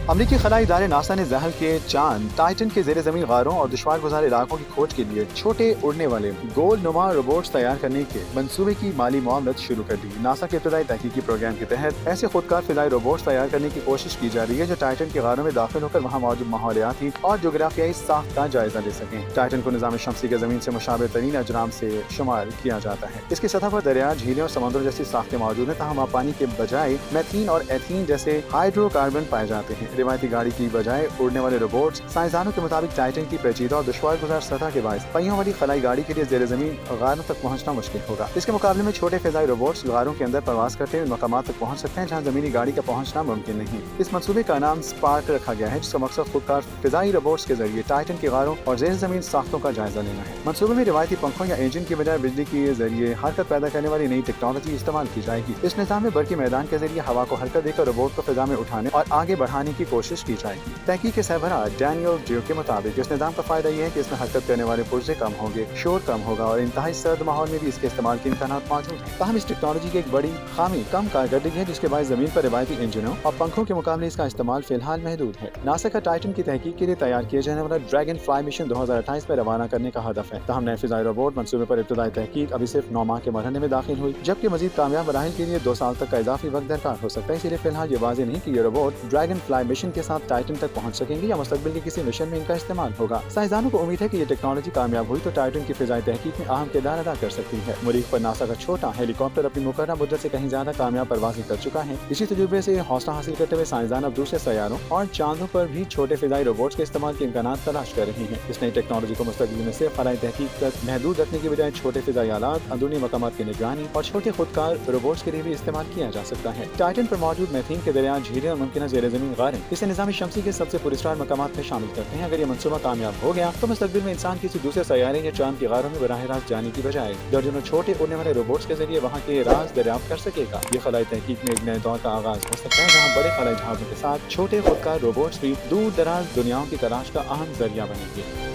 अमरीकी खलाई इदारे नासा ने ज़हल के चांद, टाइटन के ज़ेर ज़मीन गारों और दुश्वार गुज़ार इलाकों की खोज के लिए छोटे उड़ने वाले गोल नुमा रोबोट्स तैयार करने के मंसूबे की माली मुआवनत शुरू कर दी। नासा के इब्तदाई तहकीकी प्रोग्राम के तहत ऐसे खुदकार फिज़ाई रोबोट्स तैयार करने की कोशिश की जा रही है जो टाइटन के गारों में दाखिल होकर वहाँ मौजूद माहौलियाती और जोग्राफियाई साख्त का जायजा ले सकें। टाइटन को निज़ाम शमसी के ज़मीन से मुशाबे तरीन अजराम से शुमार किया जाता है। इसकी सतह पर दरिया, झीलें और समंदर जैसी साख्तें मौजूद हैं, तहम पानी के बजाय मैथीन और एथीन जैसे हाइड्रोकार्बन पाए जाते हैं। रिवायती गाड़ी की बजाय उड़ने वाले रोबोट्स साइंसदानों के मुताबिक टाइटन की पेचीदा और दुश्वार गुजार सतह के बायस पहियों वाली खलाई गाड़ी के लिए जेर जमीन गारों तक पहुंचना मुश्किल होगा। इसके मुकाबले में छोटे फिजाई रोबोट्स गारों के अंदर प्रवास करते हुए मकामात तक पहुंच सकते हैं जहां जमीनी गाड़ी का पहुंचना मुमकिन नहीं। इस मंसूबे का नाम स्पार्क रखा गया है, जिसका मकसद खुदकार फिजाई रोबोट्स के जरिए टाइटन के गारों और जेर जमीन साख्तों का जायजा लेना है। मंसूबे में रिवायती पंखों या इंजन की बजाय बिजली के जरिए हरकत पैदा करने वाली नई टेक्नोलॉजी इस्तेमाल की जाएगी। इस निज़ाम में बरकी मैदान के जरिए हवा को हरकत देकर रोबोट को फिजा में उठाने और आगे बढ़ाने की कोशिश की जाएगी। तहकीक के सरबराह डैनियल ड्यू के मुताबिक इस निज़ाम का फायदा यह है कि इसमें हरकत करने वाले पुर्जे कम होंगे, शोर कम होगा और इंतहाई सर्द माहौल में भी इसके इस्तेमाल के इम्कानात मौजूद हैं। ताहम इस टेक्नोलॉजी की एक बड़ी खामी कम कारकर्दगी है, जिसके बाद जमीन पर रिवायती इंजनों और पंखों के मुकाबले इसका इस्तेमाल फिलहाल महदूद है। नासा का टाइटन की तहकीक के लिए तैयार किए जाने वाला ड्रैगन फ्लाई मिशन 2028 में रवाना करने का हदफ है। ताहम नए फिजाई रोबोट मंसूबे पर इब्तदाई तहकीक अभी सिर्फ 9 माह के मरहले में दाखिल हुई, जबकि मजीद कामयाब मराहिल के लिए 2 साल तक का इजाफी वक्त दरकार हो सकता है। इसलिए फिलहाल ये वाज़ेह नहीं कि ये रोबोट ड्रैगन फ्लाई मिशन के साथ टाइटन तक पहुंच सकेंगे या मुस्तकबिल के किसी मिशन में इनका इस्तेमाल होगा। साइंसदानों को उम्मीद है कि ये टेक्नोलॉजी कामयाब हुई तो टाइटन की फिजाई तहकीक में अहम किरदार अदा कर सकती है। मरीख पर नासा का छोटा हेलीकॉप्टर अपनी मुकर्रर मुद्दत से कहीं ज्यादा कामयाब परवाज़ें कर चुका है। इसी तजुर्बे से हौसला हासिल करते हुए साइंसदान अब दूसरे सैयारों और चांदों पर भी छोटे फिजाई रोबोट्स के इस्तेमाल के इम्कानात तलाश कर रहे हैं। इस नई टेक्नोलॉजी को मुस्तकबिल में सिर्फ खलाई तहकीक तक महदूद रखने की बजाय छोटे फिजाई आलात, अंदरूनी मकामात की निगरानी और छोटे खुदकार रोबोट्स के लिए भी इस्तेमाल किया जा सकता है। टाइटन पर मौजूद मैथीन के दरिया, झीलें और मुमकिन जेर जमीन गारें इसे निज़ाम शमसी के सबसे पुरस्कार मकामात में शामिल करते हैं। अगर ये मंसूबा कामयाब हो गया तो मुस्तकबिल में इंसान किसी दूसरे सैयारे या चांद की गारों में बराह रास्त जाने की बजाय दर्जनों छोटे उड़ने वाले रोबोट्स के जरिए वहाँ के राज दरियाफ्त कर सकेगा। ये खलाई तहकीक में एक नए दौर का आगाज हो सकता है, जहाँ बड़े खलाई जहाजों के साथ छोटे खुदकार रोबोट्स भी दूर दराज दुनियाओं की तलाश का अहम जरिया बनेंगे।